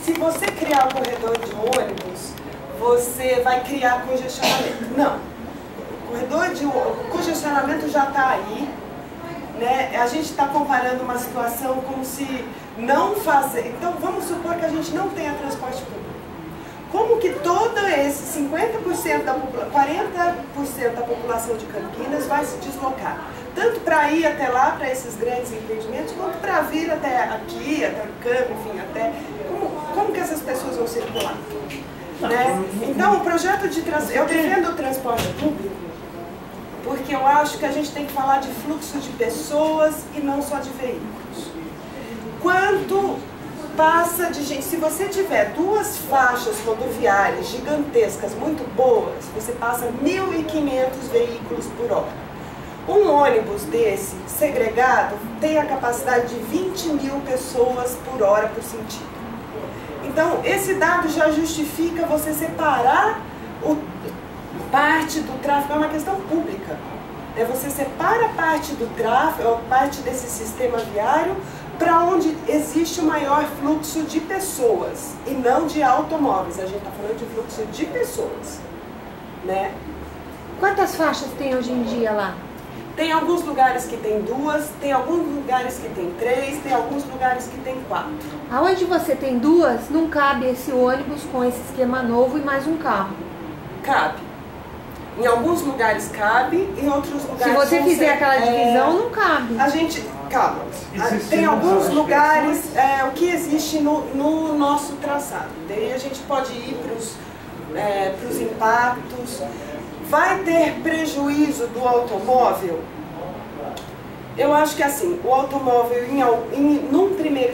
Se você criar um corredor de ônibus, você vai criar congestionamento. Não. O congestionamento já está aí, né? A gente está comparando uma situação como se não fazer... Então, vamos supor que a gente não tenha transporte público. Como que todo esse 50% da população, 40% da população de Campinas vai se deslocar? Tanto para ir até lá, para esses grandes empreendimentos, quanto para vir até aqui, até o campo, enfim, até... Como que essas pessoas vão circular? Né? Então, o projeto de transporte... Eu defendo o transporte público porque eu acho que a gente tem que falar de fluxo de pessoas e não só de veículos. Quanto passa de gente... Se você tiver duas faixas rodoviárias gigantescas, muito boas, você passa 1.500 veículos por hora. Um ônibus desse, segregado, tem a capacidade de 20.000 pessoas por hora por sentido. Então, esse dado já justifica você separar parte do tráfego, é uma questão pública. Você separa parte do tráfego, parte desse sistema viário, para onde existe o maior fluxo de pessoas, e não de automóveis. A gente está falando de fluxo de pessoas. Né? Quantas faixas tem hoje em dia lá? Tem alguns lugares que tem 2, tem alguns lugares que tem 3, tem alguns lugares que tem 4. Aonde você tem 2, não cabe esse ônibus com esse esquema novo e mais um carro? Cabe. Em alguns lugares cabe, em outros lugares... Se você fizer aquela divisão, não cabe. A gente... Calma. Tem alguns lugares, o que existe no nosso traçado. Daí a gente pode ir para os impactos. Vai ter prejuízo do automóvel? Eu acho que assim, o automóvel num primeiro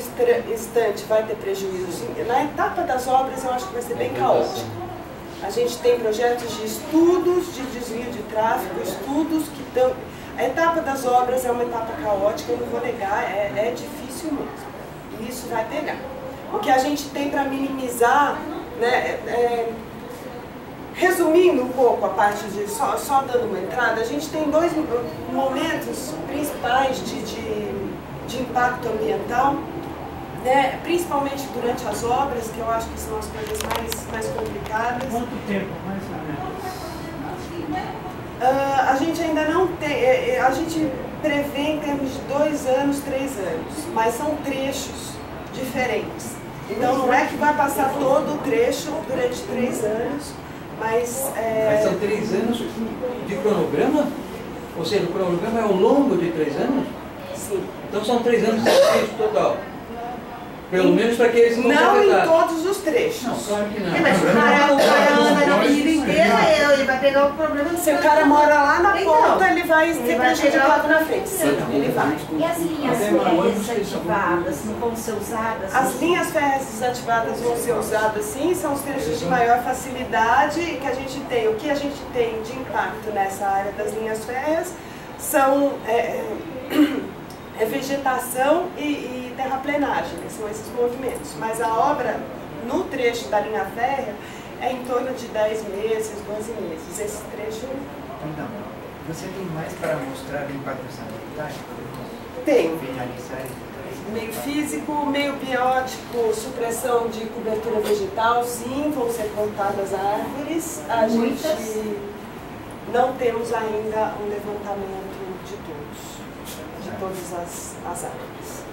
instante vai ter prejuízo. Na etapa das obras eu acho que vai ser bem caótico. A gente tem projetos de estudos de desvio de tráfego, estudos que estão... A etapa das obras é uma etapa caótica, eu não vou negar, é difícil mesmo. E isso vai pegar. O que a gente tem para minimizar, né, resumindo um pouco a parte de, só dando uma entrada, a gente tem 2 momentos principais de impacto ambiental, né, principalmente durante as obras, que eu acho que são as coisas mais complicadas. Quanto tempo, mais ou menos? A gente ainda não tem, a gente prevê em termos de 2 anos, 3 anos, mas são trechos diferentes. Então não é que vai passar todo o trecho durante 3 anos, mas... Mas são 3 anos de cronograma? Ou seja, o cronograma é ao longo de 3 anos? Sim. Então são 3 anos de serviço total? Pelo menos para que eles não Não em todos os trechos. Não, claro que não. Mas o cara anda na vida inteira, ele vai pegar o problema do... Se o cara mora lá na Então, ponta, ele vai ser prejudicado na frente. Sim, ele vai. E as linhas férreas desativadas não vão ser usadas? As linhas férreas desativadas vão ser usadas sim, são os trechos de maior facilidade que a gente tem. O que a gente tem de impacto nessa área das linhas férreas são vegetação e terraplenagem, né? São esses movimentos. Mas a obra, no trecho da linha férrea, é em torno de 10 meses, 12 meses. Esse trecho... Então, você tem mais para mostrar do impacto ambiental? Tem. Finalizar isso. Meio físico, meio biótico, supressão de cobertura vegetal, sim, vão ser plantadas árvores. A gente não temos ainda um levantamento de todas as árvores.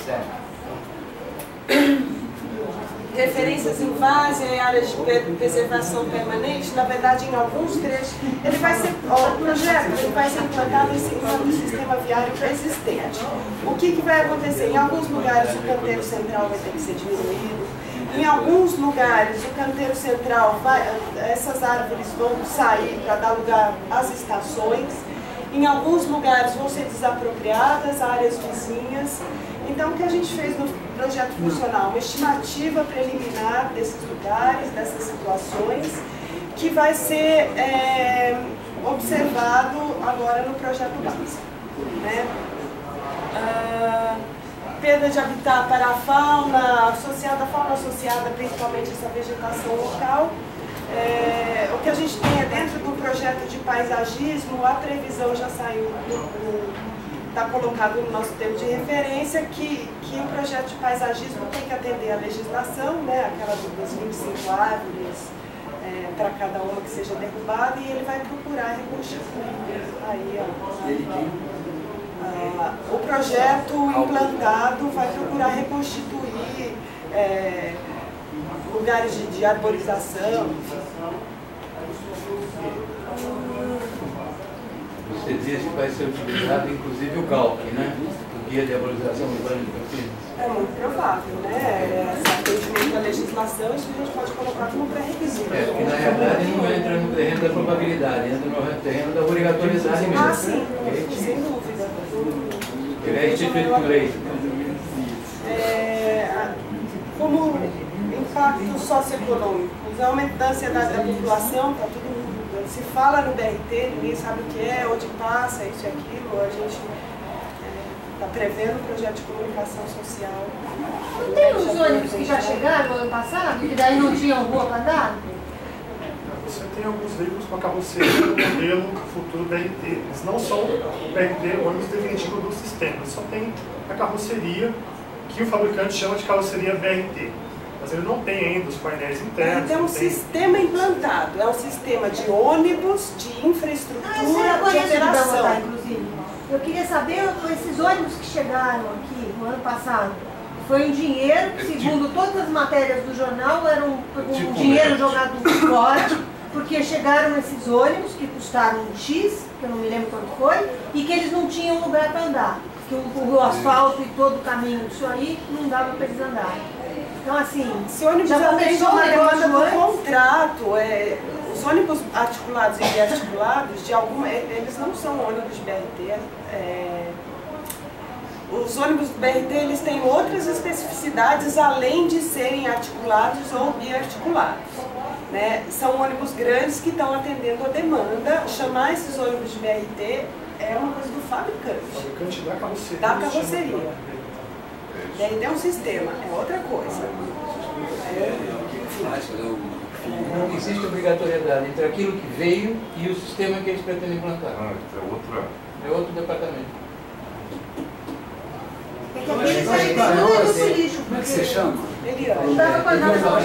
Certo. Referências em várzea e áreas de preservação permanente, na verdade em alguns trechos, ele vai ser, o projeto ele vai ser implantado em cima do sistema viário existente. O que vai acontecer? Em alguns lugares o canteiro central vai ter que ser diminuído, em alguns lugares o canteiro central, essas árvores vão sair para dar lugar às estações, em alguns lugares vão ser desapropriadas, áreas vizinhas. Então, o que a gente fez no projeto funcional? Uma estimativa preliminar desses lugares, dessas situações, que vai ser observado agora no projeto básico. Né? Perda de habitat para a fauna associada principalmente a essa vegetação local. O que a gente tem é dentro do projeto de paisagismo, a previsão já saiu está colocado no nosso termo de referência que o projeto de paisagismo tem que atender à legislação, né, aquela das 25 árvores para cada uma que seja derrubada, e ele vai procurar reconstituir. Aí, o projeto implantado vai procurar reconstituir lugares de arborização, enfim. Você diz que vai ser utilizado inclusive o GALC, né? O Guia de Arborização Urbana de Campinas. É muito provável, né? Esse atendimento à legislação, isso a gente pode colocar como pré-requisito. Porque na realidade não entra no terreno da probabilidade, entra no terreno da obrigatoriedade mesmo. Ah, sim, sem dúvida. Ele é instituído por lei. Como impactos socioeconômicos, aumento da ansiedade da população, está todo mundo. Se fala no BRT, ninguém sabe o que é, onde passa, isso e aquilo. A gente está prevendo um projeto de comunicação social. Não tem os ônibus que já chegaram no ano passado, que daí não tinham rua para andar? Você tem alguns veículos com a carroceria do modelo futuro BRT. Eles não são o BRT, o ônibus definitivo do sistema. Eles só tem a carroceria que o fabricante chama de carroceria BRT. Mas ele não tem ainda os painéis internos. Ele tem um sistema implantado. É um sistema de ônibus, de infraestrutura, de operação. Inclusive. Eu queria saber, esses ônibus que chegaram aqui no ano passado, foi um dinheiro que, segundo todas as matérias do jornal, era um dinheiro jogado fora, porque chegaram esses ônibus que custaram X, que eu não me lembro quanto foi, e que eles não tinham lugar para andar. Que o asfalto e todo o caminho disso aí não dava para eles andarem. Então, assim, esse ônibus já começou uma demanda do contrato. Os ônibus articulados e biarticulados, eles não são ônibus BRT. Os ônibus BRT eles têm outras especificidades além de serem articulados ou biarticulados. Né? São ônibus grandes que estão atendendo a demanda. Chamar esses ônibus de BRT é uma coisa do fabricante. O fabricante da carroceria. Da carroceria. BRT é um sistema, é outra coisa. Não existe obrigatoriedade entre aquilo que veio e o sistema que eles pretendem implantar. É outro departamento. Como é que você chama?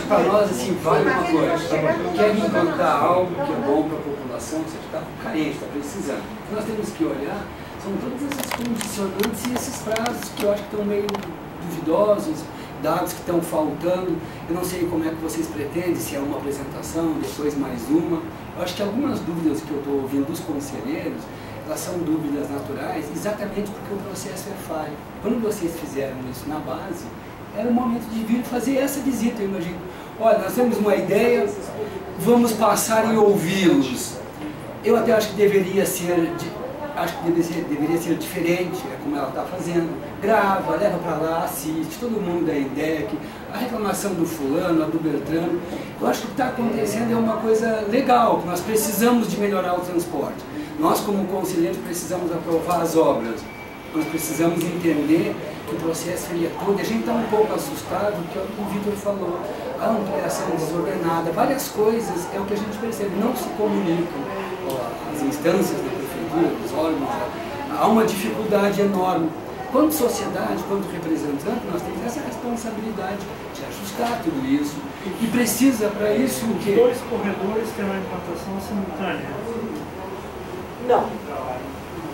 Para nós, assim, vale uma coisa. Quer implantar algo que é bom para a população, você está carente, está precisando. O que nós temos que olhar são todas essas condicionantes e esses prazos que eu acho que estão meio duvidosos, dados que estão faltando. Eu não sei como é que vocês pretendem, se é uma apresentação, depois mais uma. Eu acho que algumas dúvidas que eu estou ouvindo dos conselheiros, elas são dúvidas naturais, exatamente porque o processo é falho. Quando vocês fizeram isso na base, era o momento de vir fazer essa visita, eu imagino. Olha, nós temos uma ideia, vamos passar e ouvi-los. Eu até acho que deveria ser diferente, é como ela está fazendo. Grava, leva para lá, assiste, todo mundo da INDEC, a reclamação do fulano, a do Beltrano. Eu acho que o que está acontecendo é uma coisa legal, que nós precisamos de melhorar o transporte. Nós, como conselheiros, precisamos aprovar as obras. Nós precisamos entender que o processo seria todo. A gente está um pouco assustado, que é o que o Vitor falou. A ampliação desordenada, várias coisas, é o que a gente percebe, não se comunicam. As instâncias da prefeitura, dos órgãos, há uma dificuldade enorme. Quanto sociedade, quanto representante, nós temos essa responsabilidade de ajustar tudo isso. E precisa, para isso, o quê? Os dois corredores têm uma implantação simultânea? Não.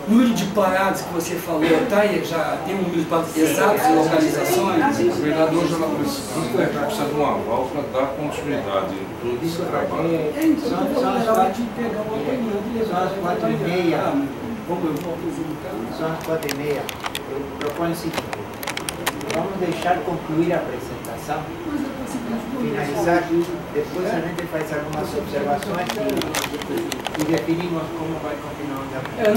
O número de paradas que você falou, já tem um número de paradas exatos de localizações? Na verdade, hoje ela precisa de um aval para dar continuidade em todo esse trabalho. Então, de pegar uma opinião de levar São as 4h30. Como eu vou apresentar? São as 4h30. Eu proponho o seguinte: vamos deixar concluir a apresentação, finalizar, depois a gente faz algumas observações e definimos como vai continuar o trabalho.